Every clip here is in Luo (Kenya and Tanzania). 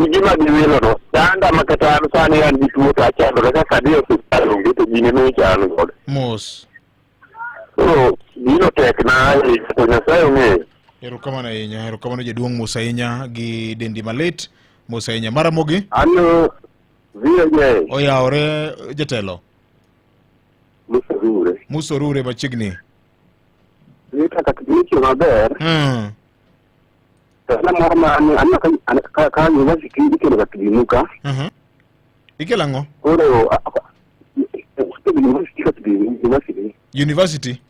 gima giwilo no danda makata sani an bituo ta chando kaka kadio hospital ngito gine no chano god mos so dino tek na ko nyasayo nge erokamano jaduong' Musainya gi dendi malit Musainya maramogi ano viye oyawre jatelo musorure machiegni kaka kicho maber na morma an ka university ikelo ka kimuka ikela ngo oro university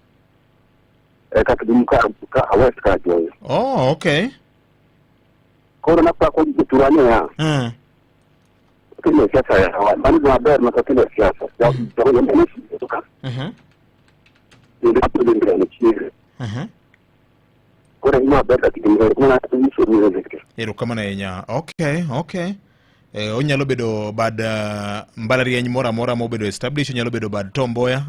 ka kimuka ka west ka joyo oh okay koro na kwa turani ya kile siasa ya bani za ber na kile siasa ya ndio ndio kutoka ndio ndio ndio kora ina ber ka kimuka kuna nisuru zikir erokamano ahinya okay onyalo bedo bad mbalariany moro amora mobedo establish, onyalo bedo bad Tom Mboya.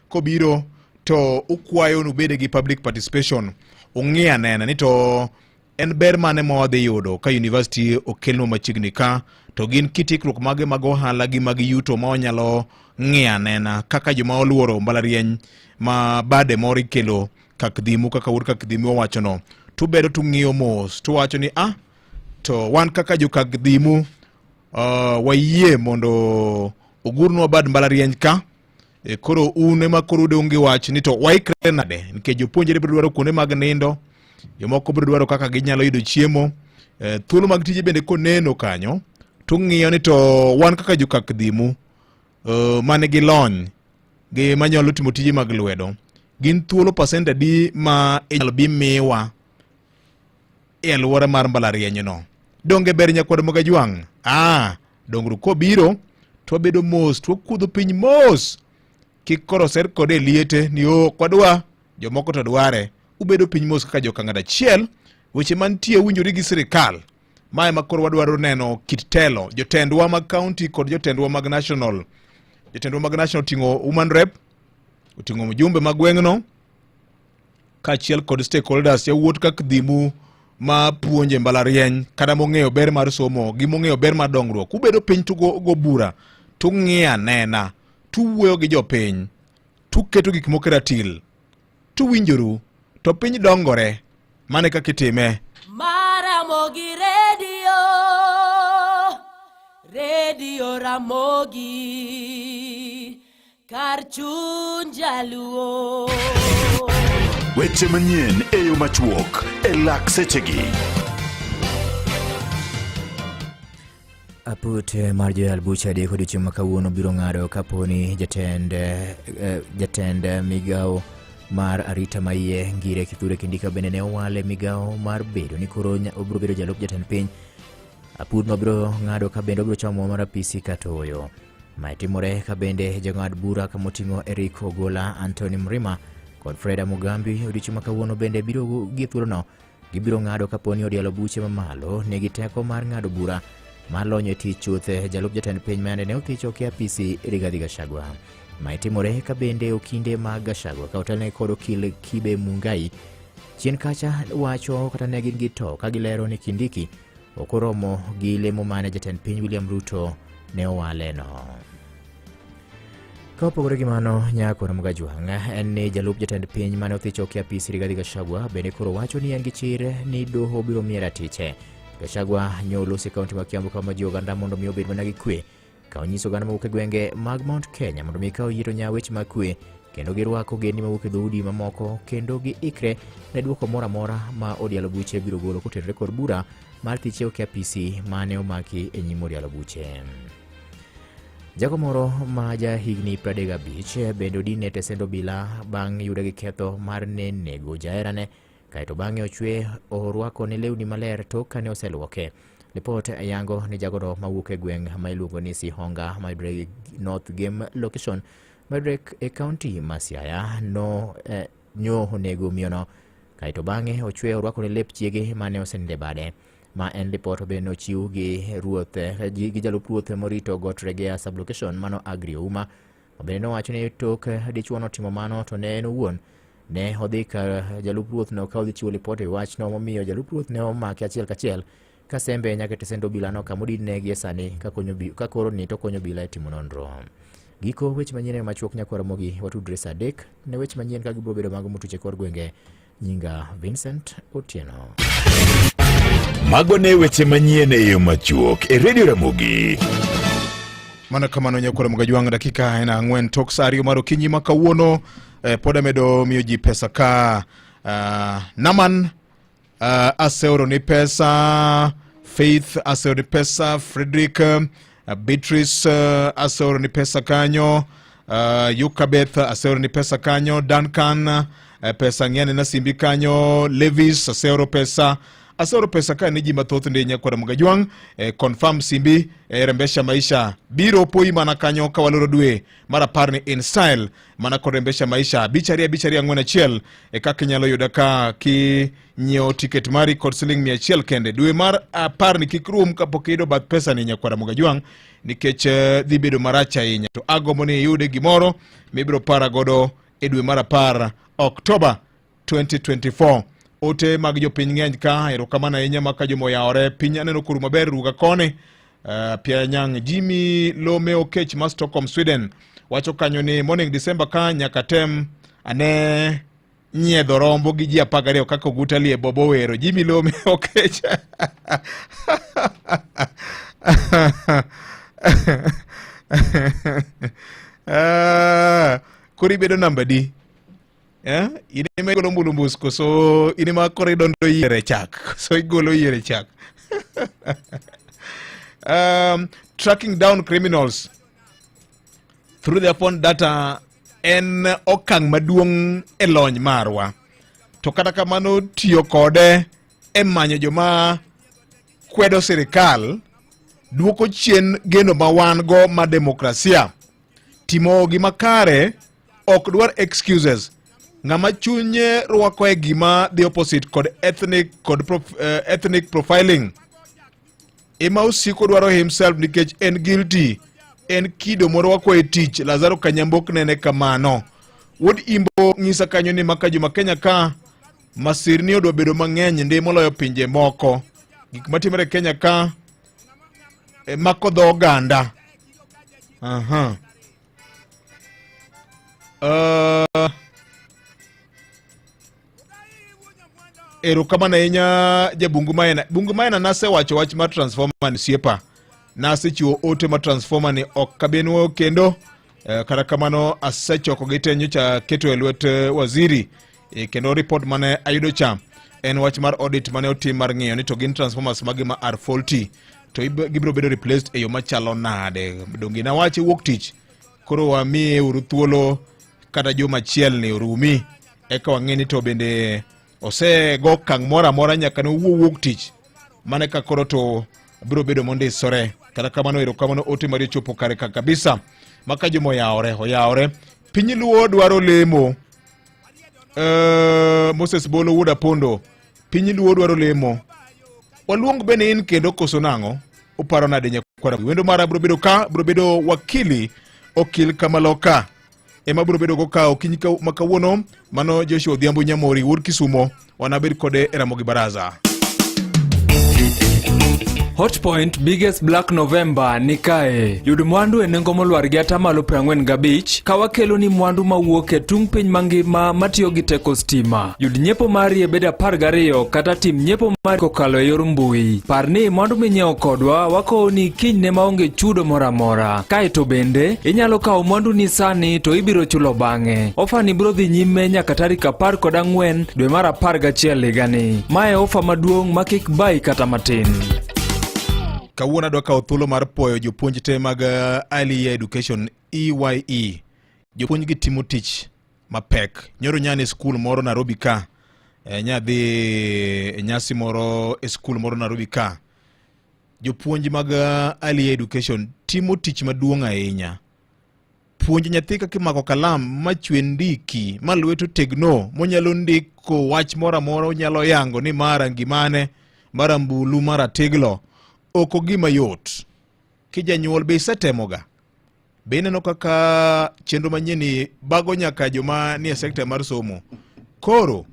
Kobiro to ukwayo nubede gi public participation, ung'i anena ni to en ber mane mwadhi yudo ka university okelno machiegni ka, to gin kitikruok mage mag ohala gi mag yuto ma onyalo ng'i anena kaka joma oluoro mbalariany ma bade moro ikelo kakdhimu kaka ur kakdhimu owachono, tubedo tung'iyo mos tuwacho ni to wan kaka jo kakdhimu wayie mondo ogurnwa bad mbalariany ka, koro une ma koro de ungi wach ni to waikre nade nikech jopuonjre biro dwaro kuonde mag nindo, jomoko biro dwaro kaka ginyalo yudo chiemo, thuolo mag tije bende koneno kanyo tung'iyo ni to wan kaka jo kakdhimu mane gi lony gi manyalo timo tije mag lwedo, gin thuolo pasent adi ma inyalo bi miwa e alwora mar mbalariany no. Donge ber nyakwad Mogajwang'? Dongru kobiro to bedo mos to kudho piny mos, kik koro ser kode liete ni kwadwa jomoko to dware, ubedo piny mos kaka jokang'ada achiel, weche mantie winjori gi sirikal. Mae makoro wadwaro neno kit telo, jotendwa mag county kod jotendwa mag national. Jotendwa mag national tingo woman rep, utingo mjumbe mag gweng'no, kaachiel kod stakeholders yawuot kakdhimu ma puonje mbalariany kada mong'eyo ber mar somo gi mong'eyo ber mar dongruok. Ubedo piny go bura, tung'i anena, tuwuoyo gi jopiny, tuketo gik moko ratil, tuwinjoru, to piny dongore. Mane kaka itime. Maramogi Radio Ramogi kar chuny jaluo. Weche manyien e yo machuok e lak sechegi. Aput mar Joel Bucha de kod chiemo kawuono biro ng'ado kaponi jatend migao mar arita maiye Ngire Kithure Kindika bende ne owale migao mar bedo ni koro obiro bedo jalup jatend piny. Aput no biro ng'ado ka bende obiro chamo mar apisi katoyo. Mae timore ka bende jang'ad bura kamoting'o Eric Ogola, Anthony Mrima kod Freda Mugambi odiochieng' kawuono bende biro gi thuolono gibiro ng'ado kaponi odialo buche mamalo negi teko mar ng'ado bura mar lonyo e tich chuth jalup jatend piny mane ne othicho ki apisi Rigathi Gachagua. Mae timore ka bende okinde mag Gachagua ka otelne kod okil Kibe Mungai chien kacha wacho kata ne gin gi to ka gilero ni Kindiki okoromo gi lemo mane jatend piny William Ruto ne owale no. Ka opogore gi mano, Nyako Mogajwang' en ni jalup jatend piny mane othicho ki apisi Rigathi Gachagua bende koro wacho ni en gi chir ni doho biro miye ratiche. Gachagua nyolo si kaunti ma Kiambu kama ji oganda mondo mi obed mana gi kwe, ka onyiso oganda mawuok e gwenge mag Mount Kenya mondo mi kaw yiro nya weche mag kwe kendo girwako geni mawuok e dhoudi mamoko kendo gi ikre ne duoko moro amora ma odialo buche biro golo kotenore kod bura mar thicho ki apisi mane omaki e nyim odialo buche. Jago moro ma ja higni 35 bende odine tesendo bila bang' yude gi ketho mar nego jaherane, kaeto bang'e ochwe orwako ne lewni maler tok kane oseluoke. Report yango ni jagono mawuok e gweng' ma iluongo ni Sihonga mayudore North Game Location mayudore e kaunti ma Siaya nyo onego miyono, kaeto bang'e ochwe orwako ne lep chiege mane oseninde bade. Ma en report bende ochiw gi ruoth gi jalup ruoth morito Got Regea sublocation mano Agri Ouma. Bende nowacho ni tok dichuo notimo mano to ne en owuon ne odhi ka jalup ruoth no ka odhi chiwo ripot e wach no momiyo jalup ruoth ne omaki achiel kachiel Kasembe nyaka tesendo bila no kamudi negi sani ka koro ni to konyo bila e timo nonro. Giko weche manyien machuok nyakwara mogi watudre sa 3 ne weche manyien ka gibro bedo mago mutuche kor gwenge. Nyinga Vincent Otieno. Mago ne weche manyien e yo machuok e Radio Ramogi. Mana kamano nyakwara moga jwang dakika ena 4 tok sari maro kinyi makawuono poda medo miyo ji pesa ka Naman aseoro ni pesa, Faith aseoro ni pesa, Frederick Beatrice aseoro ni pesa kanyo, Yukabeth aseoro ni pesa kanyo, Duncan pesa ngene na simbi kanyo, Levis aseoro pesa ka niji mathoth ndi nyakwara moga jwang confirm simbi rembesha maisha biro poi mana kanyo kawaloro dwe mara parni in style mana ko rembesha maisha bicharia ngona chiel kaka nyalo yuda ka ki nyeo ticket mari kod siling 100 kende dwe mar parni kikrum kapokido bath pesa ni nyakwara moga jwang nikech dhi bedo maracha inya to agomo ni yude gimoro mibiro para godo e dwe mara par October 2024. Ote mag jopiny ng'eny ka erokamano ahinya maka jomoyaore piny aneno kuru maber ruga koni pia nyang Jimmy Lome Okech ma Stockholm Sweden wacho kanyo ni morning December ka nyaka tem ane nyiedho rombo gi ji 12 kaka ogutali e bobo wero. Jimmy Lome Okech kuri bedo namba di ini me golo mbulumbus ko so ini ma kore dondo yere chak so igolo yere chak. Tracking down criminals through their phone data en okang maduong e lony marwa to kata kamano tiyo kode e manyo joma kwedo sirikal duoko chien geno ma wan go ma demokrasia timo gima kare ok dwar excuses. Ngama chunye rwako e gima the opposite kod ethnic profiling ema usiko dwaro himself nikech en guilty en kido morwako e tich. Lazaro Kanyambok nene kamano wod imbo ngisa kanyo ni maka juma Kenya ka masirni odwa bedo mang'eny ndi moloyo pinje moko. Gik matimore Kenya ka mako dho oganda. Erokamano ahinya jabungu maena nase wacho wach mar transformer ni siepa nase chiwo ote mar transformer ni ok kabenwo kendo kata kamano asechoko gitenyo cha keto e lwet waziri kendo report mane ayudo cha en wach mar audit mane otim mar ng'iyo ni to gin transformers magi ma are faulty to gibiro bedo replaced e yo machalo nade. Dongi na wache wuok tich koro wamiye uru thuolo kata juma chiel ni urumi eka wang'eni to bende ose go kang mora nyaka no wuok tich mane ka koro to biro bedo mondisore. Kata kamano erokamano ote mari chopo kare kabisa maka jomo yaore piny Luo dwaro lemo. Moses Bolo Wuda Pondo piny Luo dwaro lemo waluong bene in kendo koso nang'o uparo nade nyakwara wendo mara biro bedo wakili okil Kamaloka ema biro bedo go ka okinyi makawuono mano Joshua Odhiambo Nyamori wur Kisumo wanabed kode e Ramogi Baraza. Hotpoint biggest black November nikae. Yud mwandu e nengo molwar gi atamalo 45 kawakelo ni mwandu mawuok e tung piny mangima matiyo gi teko stima. Yud nyiepo mari e beda 12 kata tim nyiepo mari kokalo e yor mbui. Parni mwandu minyiewo kodwa wako ni kinyne maonge chudo moramora. Kae to bende inyalo kawo mwandu ni sani to ibiro chulo bang'e. Ofa ni biro dhi nyime nyaka tarik 14 dwe mar 11 higani. Mae ofa maduong' makik bai kata matin. Kawuona dwa kawo thuolo mar puoyo jopuonj te mag early education EYE. Jopuonj gi timo tich mapek. Nyoro nyane skul moro Nairobi ka. Nyadhi nyasi moro e skul moro Nairobi ka. Jopuonj mag early education timo tich maduong' ahinya. Puonj nyathi kaka mako kalam machwe ndiki malweto tegno monyalo ndiko wach mora onyalo yango ni mara ngimane mara mbulu mara teglo. Oko gima yot kijanyuol be isetemoga be neno kaka chenro manyeni bago nyaka joma ni e sekta mar somo koro